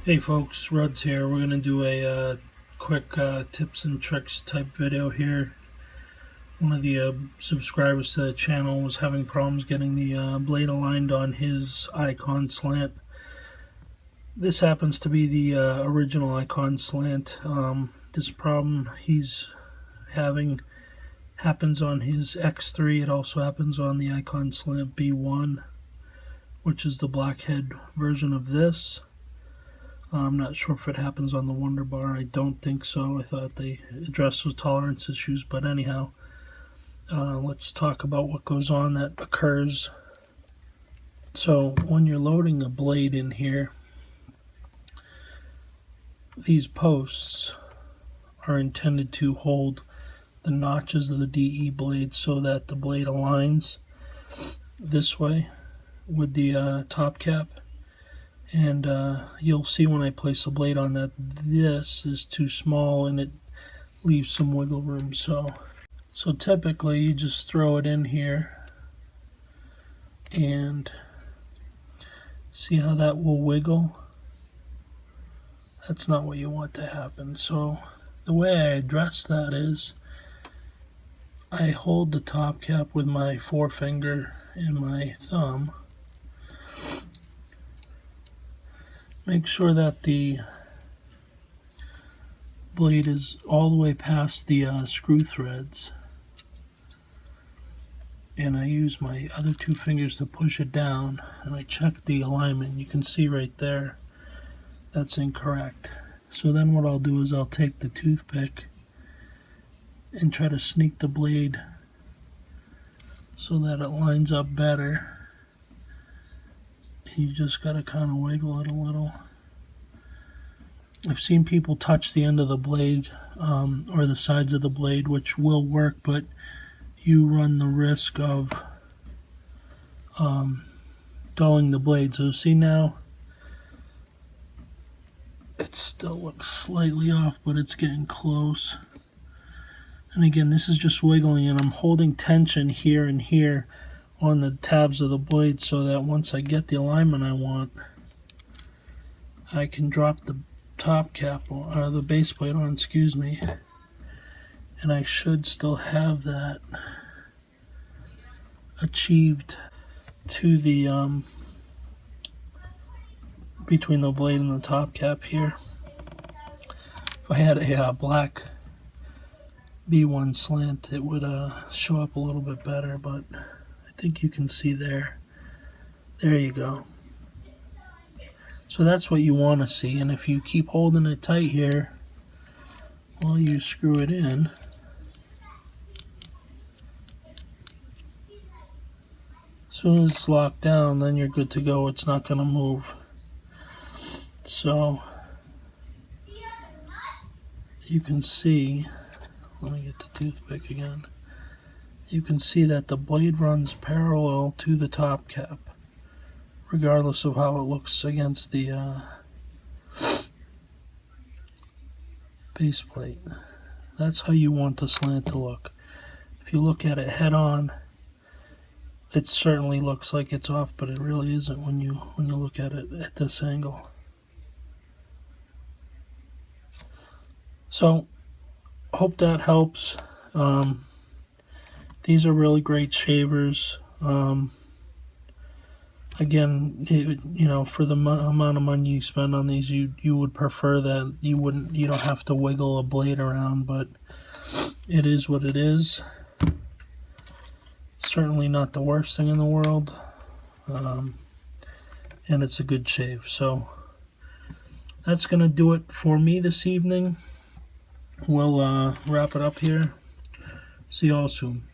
Hey folks, Ruds here. We're going to do a quick tips and tricks type video here. One of the subscribers to the channel was having problems getting the blade aligned on his iKon Slant. This happens to be the original iKon Slant. This problem he's having happens on his X3. It also happens on the iKon Slant B1, which is the blackhead version of this. I'm not sure if it happens on the Wonder Bar. I don't think so. I thought they addressed those tolerance issues, but anyhow, let's talk about what goes on that occurs. So when you're loading a blade in here, these posts are intended to hold the notches of the DE blade so that the blade aligns this way with the top cap. And you'll see when I place the blade on that this is too small and it leaves some wiggle room. So typically you just throw it in here and see how that will wiggle. That's not what you want to happen. So the way I address that is I hold the top cap with my forefinger and my thumb. Make sure that the blade is all the way past the screw threads. And I use my other two fingers to push it down, and I check the alignment. You can see right there that's incorrect. So then what I'll do is I'll take the toothpick and try to sneak the blade so that it lines up better. You just got to kind of wiggle it a little. I've seen people touch the end of the blade or the sides of the blade, which will work, but you run the risk of dulling the blade. So see now, it still looks slightly off, but it's getting close. And again, this is just wiggling, and I'm holding tension here and here on the tabs of the blade so that once I get the alignment I want, I can drop the top cap or the base plate on, and I should still have that achieved to the between the blade and the top cap here. If I had a black B1 slant, it would show up a little bit better, but I think you can see there. There you go. So that's what you want to see, and if you keep holding it tight here while you screw it in, as soon as it's locked down, then you're good to go. It's not going to move. So you can see, let me get the toothpick again. You can see that the blade runs parallel to the top cap, regardless of how it looks against the base plate. That's how you want the slant to look. If you look at it head on, it certainly looks like it's off, but it really isn't when you look at it at this angle. So, hope that helps. These are really great shavers. Again, for the amount of money you spend on these, you would prefer that you don't have to wiggle a blade around, but it is what it is. Certainly not the worst thing in the world, and it's a good shave. So that's gonna do it for me this evening. We'll wrap it up here. See y'all soon.